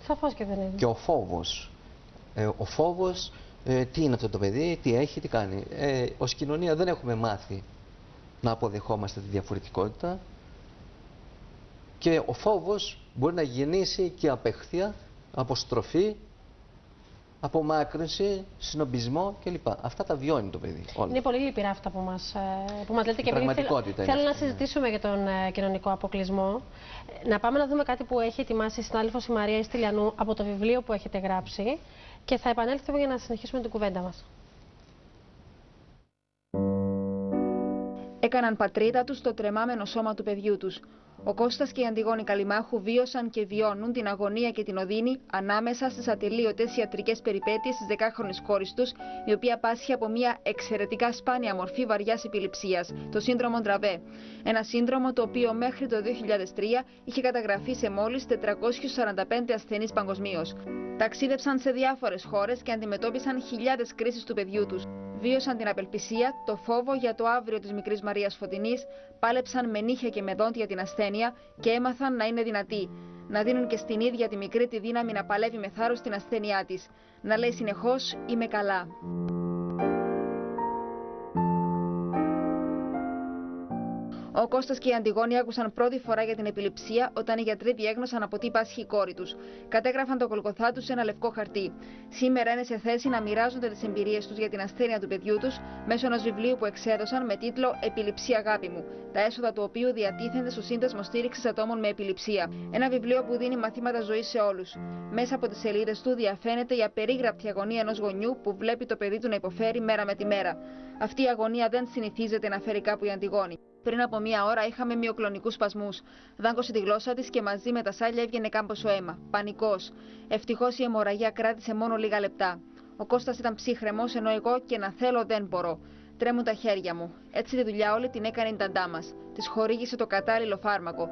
Σαφώς και δεν είναι. Και ο φόβος. Ο φόβος, τι είναι αυτό το παιδί, τι έχει, τι κάνει. Ως κοινωνία δεν έχουμε μάθει να αποδεχόμαστε τη διαφορετικότητα. Και ο φόβος μπορεί να γεννήσει και απέχθεια, αποστροφή, απομάκρυνση, συνομπισμό κλπ. Αυτά τα βιώνει το παιδί. Όλα. Είναι πολύ λυπηρά αυτά που μας λέτε και επειδή θέλω να συζητήσουμε για τον κοινωνικό αποκλεισμό. Να πάμε να δούμε κάτι που έχει ετοιμάσει η συνάδελφος η Μαρία Ιστηλιανού από το βιβλίο που έχετε γράψει και θα επανέλθουμε για να συνεχίσουμε την κουβέντα μας. Έκαναν πατρίδα τους το τρεμάμενο σώμα του παιδιού τους. Ο Κώστας και η Αντιγόνη Καλιμάχου βίωσαν και βιώνουν την αγωνία και την οδύνη ανάμεσα στις ατελείωτες ιατρικές περιπέτειες της 10χρονης κόρης τους, η οποία πάσχει από μια εξαιρετικά σπάνια μορφή βαριάς επιληψίας, το σύνδρομο Ντραβέ. Ένα σύνδρομο το οποίο μέχρι το 2003 είχε καταγραφεί σε μόλις 445 ασθενείς παγκοσμίως. Ταξίδεψαν σε διάφορες χώρες και αντιμετώπισαν χιλιάδες κρίσεις του παιδιού τους. Βίωσαν την απελπισία, το φόβο για το αύριο της μικρής Μαρίας Φωτεινής, πάλεψαν με νύχια και με δόντια την ασθένεια και έμαθαν να είναι δυνατοί. Να δίνουν και στην ίδια τη μικρή τη δύναμη να παλεύει με θάρρος την ασθένειά της. Να λέει συνεχώς «Είμαι καλά». Ο Κώστας και η Αντιγόνη άκουσαν πρώτη φορά για την επιληψία όταν οι γιατροί διέγνωσαν από τι πάσχει η κόρη τους. Κατέγραφαν το Γολγοθά τους σε ένα λευκό χαρτί. Σήμερα είναι σε θέση να μοιράζονται τις εμπειρίες τους για την ασθένεια του παιδιού τους μέσω ενός βιβλίου που εξέδωσαν με τίτλο «Επιληψία αγάπη μου», τα έσοδα του οποίου διατίθενται στο Σύνδεσμο Στήριξης Ατόμων με Επιληψία. Ένα βιβλίο που δίνει μαθήματα ζωής σε όλους. Μέσα από τις σελίδες του διαφαίνεται η απερίγραπτη αγωνία ενός γονιού που βλέπει το παιδί του να υποφέρει μέρα με τη μέρα. Αυτή η αγωνία δεν συνηθίζεται να φέρει κάπου η Αντιγόνη. Πριν από μία ώρα είχαμε μυοκλονικούς σπασμούς. Δάγκωσε τη γλώσσα της και μαζί με τα σάλια έβγαινε κάμποσο αίμα. Πανικός. Ευτυχώς η αιμορραγία κράτησε μόνο λίγα λεπτά. Ο Κώστας ήταν ψύχρεμος, ενώ εγώ και να θέλω δεν μπορώ. Τρέμουν τα χέρια μου. Έτσι τη δουλειά όλη την έκανε η ταντά μας. Της χορήγησε το κατάλληλο φάρμακο.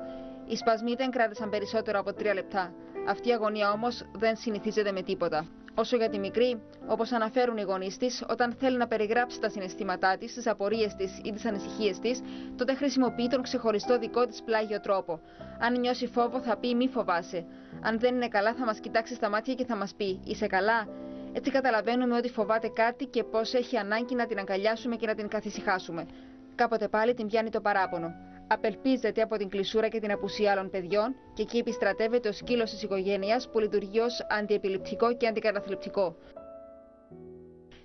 Οι σπασμοί δεν κράτησαν περισσότερο από 3 λεπτά. Αυτή η αγωνία όμως δεν συνηθίζεται με τίποτα. Όσο για τη μικρή, όπως αναφέρουν οι γονείς της, όταν θέλει να περιγράψει τα συναισθήματά της, τις απορίες της ή τις ανησυχίες της, τότε χρησιμοποιεί τον ξεχωριστό δικό της πλάγιο τρόπο. Αν νιώσει φόβο, θα πει «Μη φοβάσαι». Αν δεν είναι καλά, θα μας κοιτάξει στα μάτια και θα μας πει «Είσαι καλά». Έτσι καταλαβαίνουμε ότι φοβάται κάτι και πώς έχει ανάγκη να την αγκαλιάσουμε και να την καθησυχάσουμε. Κάποτε πάλι την πιάνει το παράπονο. Απελπίζεται από την κλεισούρα και την απουσία άλλων παιδιών και εκεί επιστρατεύεται ο σκύλος της οικογένειας που λειτουργεί ως αντιεπιληπτικό και αντικαταθλιπτικό.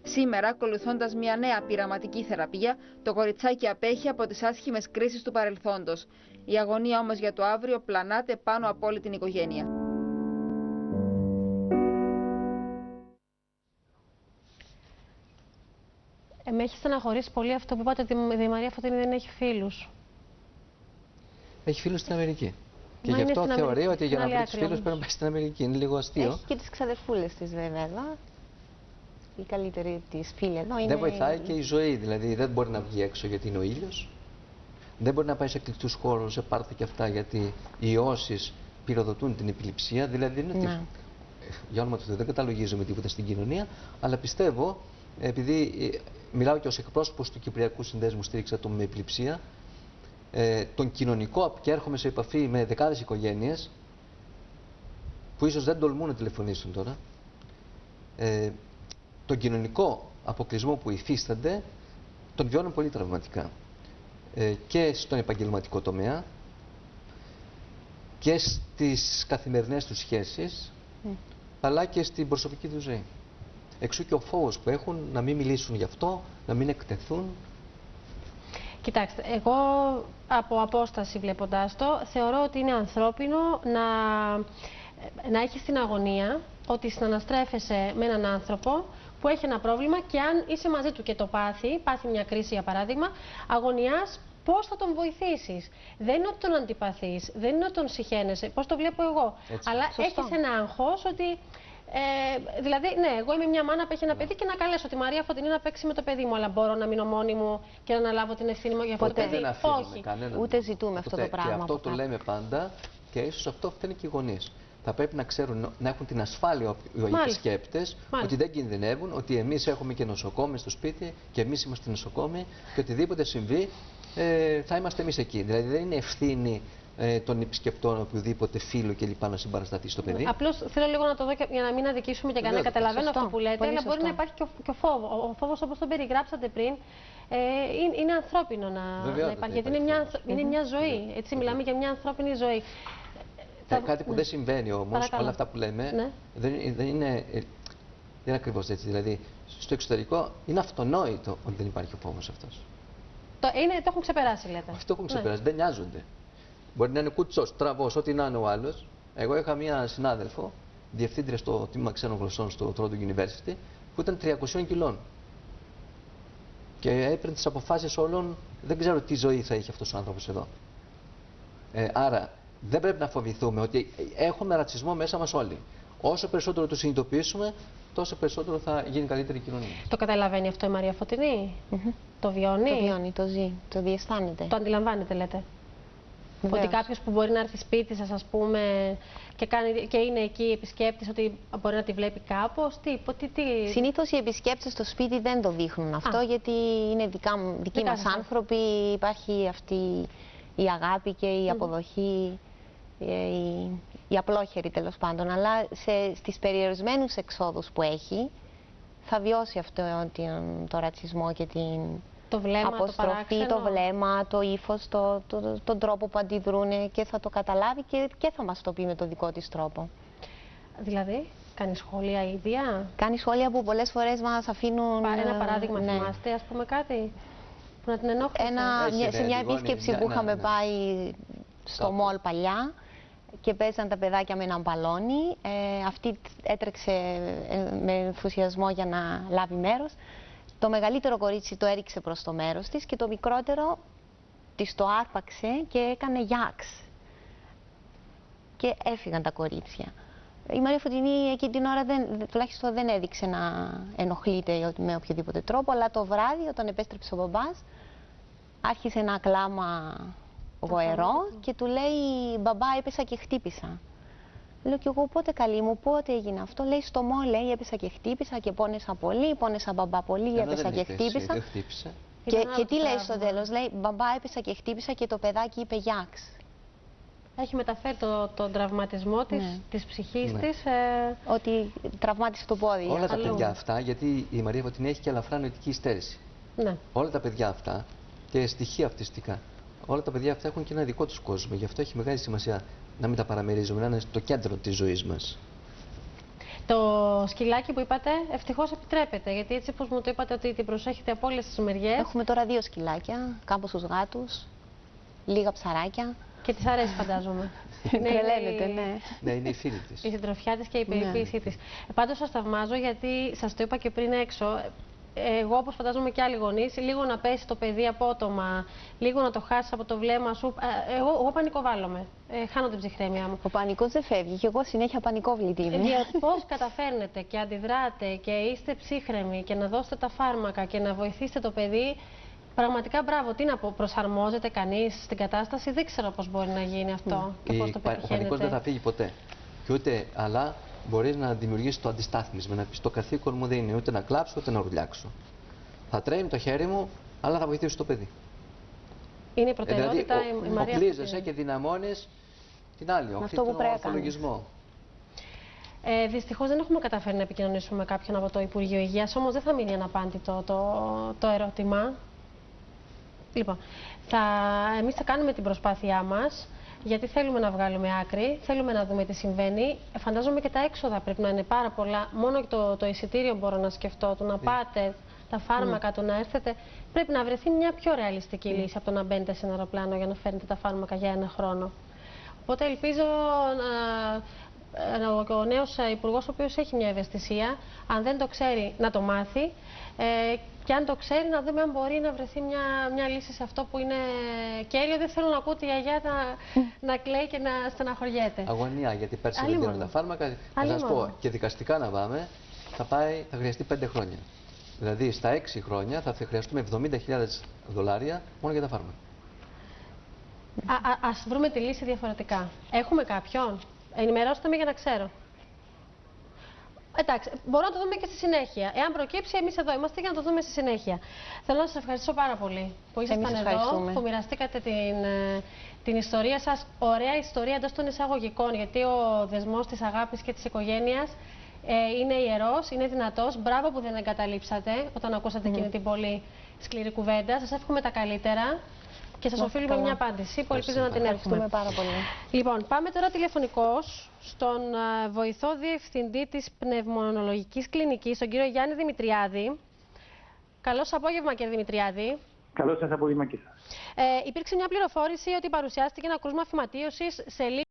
Σήμερα, ακολουθώντας μια νέα πειραματική θεραπεία, το κοριτσάκι απέχει από τις άσχημες κρίσεις του παρελθόντος. Η αγωνία όμως για το αύριο πλανάται πάνω από όλη την οικογένεια. Με έχει στεναχωρήσει πολύ αυτό που είπατε ότι η Μαρία Φωτεινή δεν έχει φίλους. Έχει φίλους στην Αμερική. Και γι' αυτό θεωρεί ότι για να βρει τους φίλους πρέπει να πάει στην Αμερική. Είναι λίγο αστείο. Έχει και τις ξαδερφούλες της βέβαια. Η καλύτερη της φίλη εδώ είναι. Δεν βοηθάει και η ζωή. Δηλαδή δεν μπορεί να βγει έξω γιατί είναι ο ήλιος. Δεν μπορεί να πάει σε κλειστούς χώρους, σε πάρτι και αυτά γιατί οι ιώσεις πυροδοτούν την επιληψία. Δηλαδή είναι ότι. Για όνομα του Θεού δεν καταλογίζουμε τίποτα στην κοινωνία, αλλά πιστεύω, επειδή μιλάω και ως εκπρόσωπος του Κυπριακού Συνδέσμου Στήριξης Ατόμων με Επιληψία, τον κοινωνικό, και έρχομαι σε επαφή με δεκάδες οικογένειες που ίσως δεν τολμούν να τηλεφωνήσουν τώρα, τον κοινωνικό αποκλεισμό που υφίστανται τον βιώνουν πολύ τραυματικά και στον επαγγελματικό τομέα και στις καθημερινές τους σχέσεις αλλά και στην προσωπική του ζωή. Εξού και ο φόβος που έχουν να μην μιλήσουν γι' αυτό, να μην εκτεθούν. Κοιτάξτε, εγώ από απόσταση βλέποντάς το, θεωρώ ότι είναι ανθρώπινο να έχεις την αγωνία ότι συναναστρέφεσαι με έναν άνθρωπο που έχει ένα πρόβλημα και αν είσαι μαζί του και το πάθει μια κρίση για παράδειγμα, αγωνιάς πώς θα τον βοηθήσεις. Δεν είναι ότι τον αντιπαθείς, δεν είναι ότι τον συχαίνεσαι, πώς το βλέπω εγώ. Έτσι. Αλλά έχεις ένα άγχος ότι. Δηλαδή, ναι, εγώ είμαι μια μάνα που έχει ένα παιδί και να καλέσω τη Μαρία Φωτεινή να παίξει με το παιδί μου. Αλλά μπορώ να μείνω μόνη μου και να αναλάβω την ευθύνη μου για αυτό το παιδί. Δεν αφήνουμε κανέναν. Ούτε ζητούμε αυτό το πράγμα. Και αυτό το λέμε πάντα και ίσως αυτό φταίνει και οι γονείς. Θα πρέπει να ξέρουν, να έχουν την ασφάλεια οι επισκέπτες ότι δεν κινδυνεύουν, ότι εμείς έχουμε και νοσοκόμες στο σπίτι και εμείς είμαστε νοσοκόμοι και οτιδήποτε συμβεί θα είμαστε εμείς εκεί. Δηλαδή δεν είναι ευθύνη των επισκεπτών, οποιοδήποτε φίλο κλπ. Να συμπαρασταθεί στο παιδί. Απλώς θέλω λίγο να το δω για να μην αδικήσουμε και κανένα. Καταλαβαίνω αυτό που λέτε, αλλά μπορεί να υπάρχει και ο φόβος. Ο φόβος, όπως τον περιγράψατε πριν, είναι ανθρώπινο να υπάρχει. Γιατί είναι μια ζωή. Έτσι, μιλάμε για μια ανθρώπινη ζωή. Κάτι που δεν συμβαίνει όμως, όλα αυτά που λέμε, δεν είναι ακριβώς έτσι. Δηλαδή, στο εξωτερικό είναι αυτονόητο ότι δεν υπάρχει ο φόβος αυτός. Το έχουν ξεπεράσει, λέτε. Αυτό έχουν ξεπεράσει, δεν νοιάζονται. Μπορεί να είναι κουτσός, τραβός, ό,τι να είναι ο άλλος. Εγώ είχα μία συνάδελφο, διευθύντρια στο τμήμα ξένων γλωσσών στο Trondheim University, που ήταν 300 κιλών. Και έπαιρνε τις αποφάσεις όλων, δεν ξέρω τι ζωή θα είχε αυτός ο άνθρωπος εδώ. Άρα, δεν πρέπει να φοβηθούμε ότι έχουμε ρατσισμό μέσα μας όλοι. Όσο περισσότερο το συνειδητοποιήσουμε, τόσο περισσότερο θα γίνει καλύτερη η κοινωνία. Το καταλαβαίνει αυτό η Μαρία Φωτεινή? Το βιώνει? Το βιώνει, το ζει, το διαισθάνεται. Το αντιλαμβάνεται, λέτε? Βεβαίως. Ότι κάποιος που μπορεί να έρθει σπίτι σας, ας πούμε, και είναι εκεί επισκέπτης, ότι μπορεί να τη βλέπει κάπως, τι... Συνήθως οι επισκέπτες στο σπίτι δεν το δείχνουν αυτό, γιατί είναι δικοί μας άνθρωποι, υπάρχει αυτή η αγάπη και η αποδοχή, η απλόχερη τέλος πάντων. Αλλά στις περιορισμένους εξόδους που έχει, θα βιώσει αυτό το ρατσισμό και την αποστροφή, το βλέμμα, το ύφος, τον τρόπο που αντιδρούν, και θα το καταλάβει και θα μας το πει με το δικό της τρόπο. Δηλαδή, κάνει σχόλια ίδια? Κάνει σχόλια που πολλές φορές μας αφήνουν... Ένα παράδειγμα, θυμάστε, ας πούμε, κάτι που να την ενόχλησε? Σε μια επίσκεψη που είχαμε πάει στο μολ παλιά και παίζαν τα παιδάκια με ένα μπαλόνι, αυτή έτρεξε με ενθουσιασμό για να λάβει μέρος. Το μεγαλύτερο κορίτσι το έριξε προς το μέρος της και το μικρότερο της το άρπαξε και έκανε γιάξ. Και έφυγαν τα κορίτσια. Η Μαρία Φωτεινή εκείνη την ώρα τουλάχιστον δεν έδειξε να ενοχλείται με οποιοδήποτε τρόπο, αλλά το βράδυ όταν επέστρεψε ο μπαμπάς άρχισε ένα κλάμα γοερό και του λέει «Μπαμπά, έπεσα και χτύπησα». Λέω κι εγώ πότε καλή μου, πότε έγινε αυτό? Λέει στο μόλ, λέει έπεσα και χτύπησα και πόνεσα πολύ, πόνεσα μπαμπά πολύ, έπεσα και χτύπησα. Και τι λέει στο τέλος? Λέει μπαμπά έπεσα και χτύπησα και το παιδάκι είπε γιάξ. Έχει μεταφέρει τον τραυματισμό της ψυχής της. Ότι τραυμάτισε το πόδι. Όλα τα παιδιά αυτά, γιατί η Μαρία Φωτεινή έχει και ελαφρά νοητική υστέρηση. Όλα τα παιδιά αυτά και στοιχεία αυτιστικά. Όλα τα παιδιά αυτά έχουν και ένα δικό τους κόσμο. Γι' αυτό έχει μεγάλη σημασία να μην τα παραμερίζουμε, να είναι στο κέντρο της ζωής μας. Το σκυλάκι που είπατε, ευτυχώς επιτρέπεται, γιατί έτσι όπως μου το είπατε ότι την προσέχετε από όλες τις μεριές. Έχουμε τώρα 2 σκυλάκια, κάμποσους γάτους, λίγα ψαράκια. Και της αρέσει, φαντάζομαι. Τρελαίνεται, ναι. Ναι, είναι η φίλη της. Η συντροφιά της και η περιποίησή της. Πάντως σας θαυμάζω, γιατί σας το είπα και πριν έξω. Εγώ, όπως φαντάζομαι και άλλοι γονείς, λίγο να πέσει το παιδί απότομα, λίγο να το χάσεις από το βλέμμα σου. Εγώ πανικοβάλλομαι. Χάνω την ψυχραιμία μου. Ο πανικός δεν φεύγει και εγώ συνέχεια πανικόβλητη είμαι. Πώς καταφέρνετε και αντιδράτε και είστε ψύχρεμοι και να δώσετε τα φάρμακα και να βοηθήσετε το παιδί. Πραγματικά μπράβο. Τι να πω, προσαρμόζεται κανείς στην κατάσταση? Δεν ξέρω πώς μπορεί να γίνει αυτό και πώς το πετυχαίνετε. Ο πανικός δεν θα φύγει ποτέ. Και ούτε, αλλά μπορείς να δημιουργήσεις το αντιστάθμισμα, να πεις το καθήκον μου δεν είναι ούτε να κλάψω ούτε να ουρλιάξω. Θα τρέμει το χέρι μου, αλλά θα βοηθήσω το παιδί. Είναι η προτεραιότητα δηλαδή, η Μαρία. Οπλίζεσαι και δυναμώνεις την άλλη, τον ορθολογισμό. Δυστυχώς δεν έχουμε καταφέρει να επικοινωνήσουμε με κάποιον από το Υπουργείο Υγείας, όμως δεν θα μείνει αναπάντητο το ερώτημα. Λοιπόν, εμείς θα κάνουμε την προσπάθειά μας, γιατί θέλουμε να βγάλουμε άκρη, θέλουμε να δούμε τι συμβαίνει. Φαντάζομαι και τα έξοδα πρέπει να είναι πάρα πολλά. Μόνο το εισιτήριο μπορώ να σκεφτώ, το να πάτε, τα φάρμακα, το να έρθετε. Πρέπει να βρεθεί μια πιο ρεαλιστική λύση από το να μπαίνετε σε ένα αεροπλάνο για να φέρνετε τα φάρμακα για 1 χρόνο. Οπότε ελπίζω ο νέος υπουργός, ο οποίος έχει μια ευαισθησία, αν δεν το ξέρει να το μάθει, και αν το ξέρει να δούμε αν μπορεί να βρεθεί μια λύση σε αυτό που είναι κέριο. Δεν θέλω να ακούω τη γιαγιά να κλαίει και να στεναχωριέται. Αγωνία, γιατί πέρσι δεν δίνουν τα φάρμακα. Θα σας πω, και δικαστικά να πάμε, θα χρειαστεί 5 χρόνια. Δηλαδή στα 6 χρόνια θα χρειαστούμε $70.000 μόνο για τα φάρμακα. Ας βρούμε τη λύση διαφορετικά. Έχουμε κάποιον? Ενημερώστε με για να ξέρω. Εντάξει, μπορούμε να το δούμε και στη συνέχεια. Εάν προκύψει, εμείς εδώ είμαστε για να το δούμε στη συνέχεια. Θέλω να σας ευχαριστήσω πάρα πολύ που ήσασταν εδώ, που μοιραστήκατε την ιστορία σας. Ωραία ιστορία εντός των εισαγωγικών, γιατί ο δεσμός της αγάπης και της οικογένειας είναι ιερός, είναι δυνατός. Μπράβο που δεν εγκαταλείψατε όταν ακούσατε εκείνη την πολύ σκληρή κουβέντα. Σας εύχομαι τα καλύτερα. Και σας οφείλουμε μια απάντηση που ελπίζω να την έχουμε. Πάρα πολύ. Λοιπόν, πάμε τώρα τηλεφωνικώς στον βοηθό διευθυντή της πνευμονολογικής κλινικής, τον κύριο Γιάννη Δημητριάδη. Καλώς απόγευμα, κύριε Δημητριάδη. Καλώς σας απόγευμα και εσάς. Υπήρξε μια πληροφόρηση ότι παρουσιάστηκε ένα κρούσμα φυματίωσης σε